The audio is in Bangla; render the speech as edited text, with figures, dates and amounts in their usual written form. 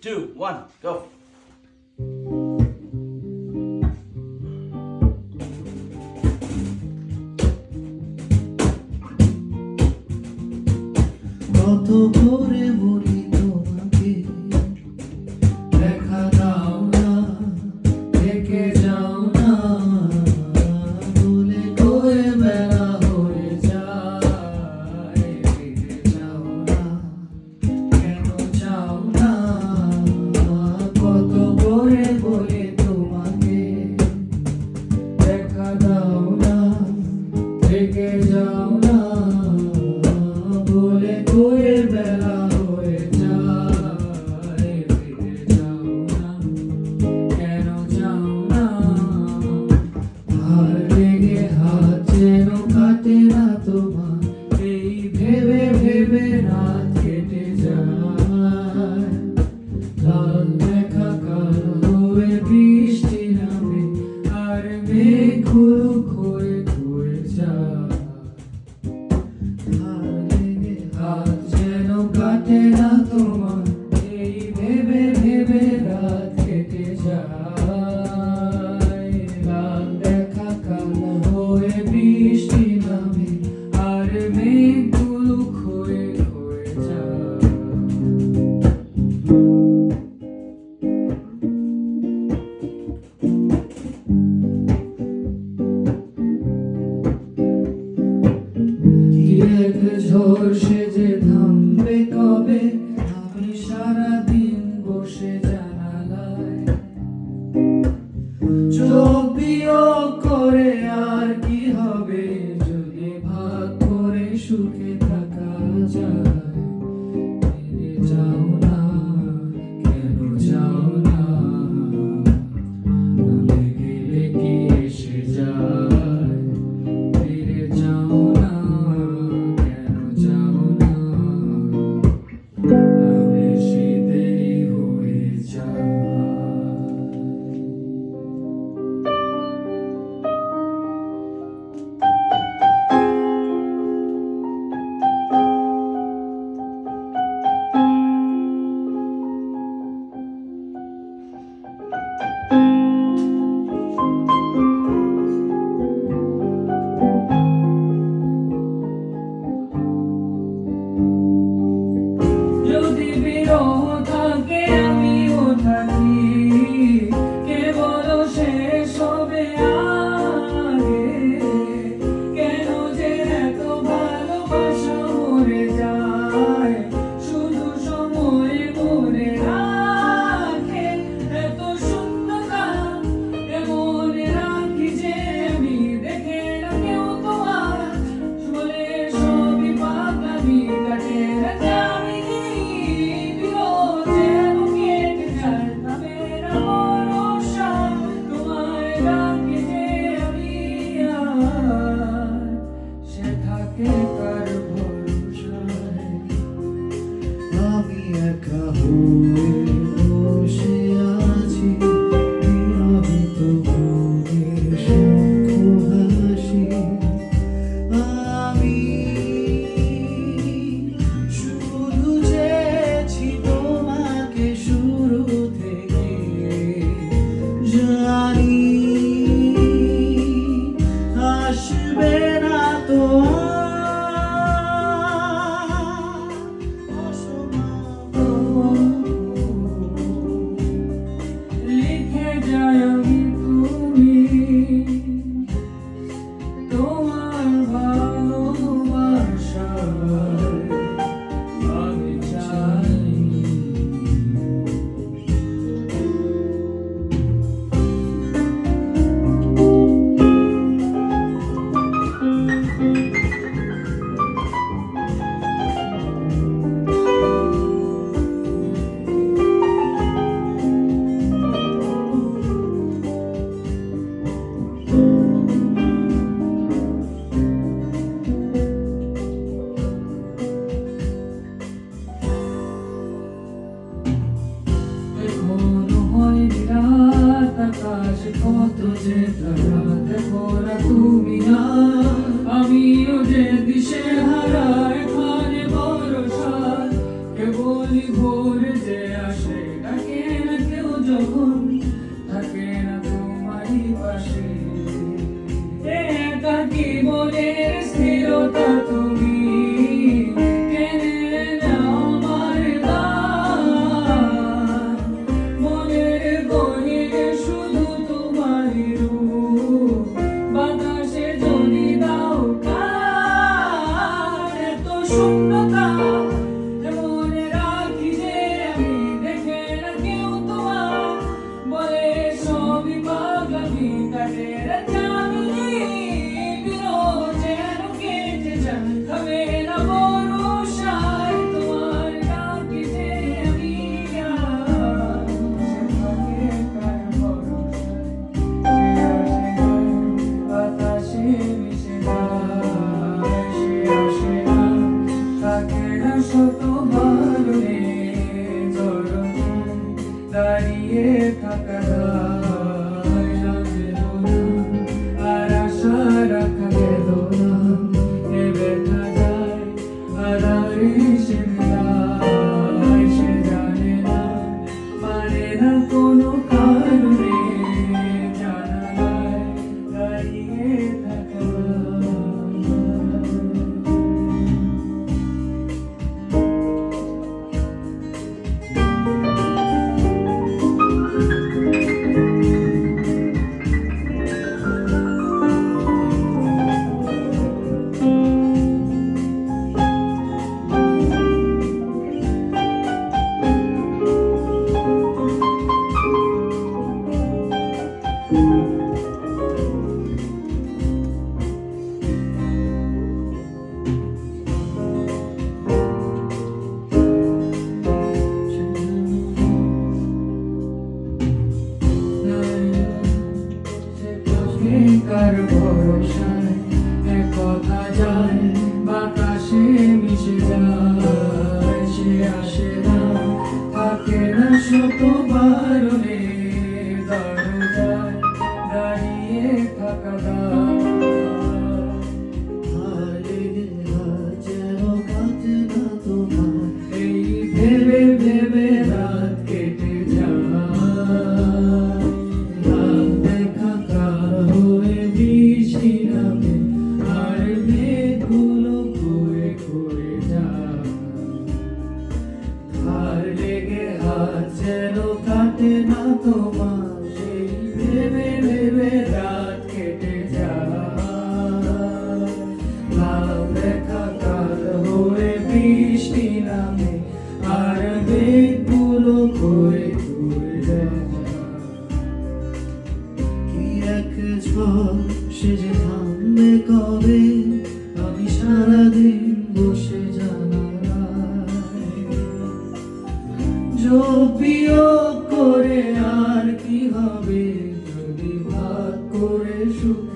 2, 1, go. কত করে বলি তোমাকে দেখা দাও না, থেকে যাও না, বলে কয়ে বেলা হয়ে যায়, ফিরে যাও না, কেন যাও না? কত করে বলি তোমাকে দেখা দাও না, থেকে যাও না, বলে কয়ে বেলা হয়ে যায়, ফিরে যাও না, কেন যাও না? আর লেগে হাত যেন কাটে না তোমার, এই ভেবে ভেবে রাত কেটে যায়। লাল দেখা কাল হয়ে বৃষ্টি নামে, আর মেঘগুলো ক্ষয়ে ক্ষয়ে যায়। হাত যেন কাটে না তোমার, এই ভেবে ভেবে রাত কেটে যায়। লাল দেখা কাল হয়ে বৃষ্টি নামে, আর মেঘগুলো ক্ষয়ে ক্ষয়ে যায়। কি এক ঝড় সে যে থামবে কবে, আমি সারাদিন বসে জানালায় চোখ বিয়োগ করে। আর কি হবে যদি ভাগ করে সুখে থাকা যায়? ফিরে যাও না, কেন যাও না? ভুলে গেলে কি এসে যায়? ফিরে যাও না, কেন যাও না? বেশি দেরি হয়ে যায়। যদি বিরহ থাকে আমিও থাকি, কেবল শেষ হবে আগে। কেন যে এত ভালোবাসা মরে যায়, শুধু সময় মনে রাখে। এত শূন্যতা মনে রাখি যে আমি, দেখে না কেউ তোমার বলে সবই পাগলামি কাটে না যাবি। আমি একা হয়ে বসে আছি, নিরবিত মনের সুখ হাসি। আমি শুধু চেয়েছি তোমাকে শুরু থেকে, জানি আসবে না তো লিখে যায় আমি তুমি, তোমার ভালোবাসায় আমি চাই। আকাশ কত যে তারা, দেখো না তুমি আর আমিও যে দিশে হারা। এখানে ভরসা কেবলই ভোর যে আসে না যখন থাকে না তোমারই পাশে, একাকী মনের স্থিরতা তুমি কেড়ে নাও আমার দান। মনের গহীনে শুধু তোমারই রূপ, বাতাসে যদি দাও কান। এত শূন্যতা মনে রাখি যে আমি, দেখে না কেউ তোমার, বলে সবই পাগলামি কাটে রে চাঁদনি বিরহ যেন কেটে যায়, হবে না ভরসায় তোমার ডাকি যে আমি আর। থাকে কার ভরসায় সে আসে না, বাতাসে মিশে যায় সে আসে না, থাকে না শত বারণে ঝরনে দাঁড়িয়ে থাকা যায় না বেদনা, আর আশা রাখা গেল না, এ ব্যথা যায় আধারে সে মিলায়, সে জানে না মানে না কোনো কারণে, জানালায় দাঁড়িয়ে থাকা কার ভরসায় এ কথা যায়, বাতাসে মিশে যায় সে আসে না, থাকে না শত বারণে দরজায় দাঁড়িয়ে থাকা দায়। যেন কাটে না তোমার, এই ভেবে ভেবে রাত কেটে যায়, দেখা কার হয়ে বৃষ্টি নামে, আর মেঘগুলো ঘুরে ঘুরে যায়, আর লেগে হাত যেন কাটে না তোমার, সেই ভেবে ভেবে রাত কেটে যায়, দেখা কার হয়ে বৃষ্টি নামে, আর মেঘগুলো ঘুরে ঘুরে যায়। কি এক ঝড় সে যে থামবে কবে, আমি সারাদিন বসে জানালায়, যোগ বিয়োগ করে আর কি হবে, যদি ভাগ করে সুখ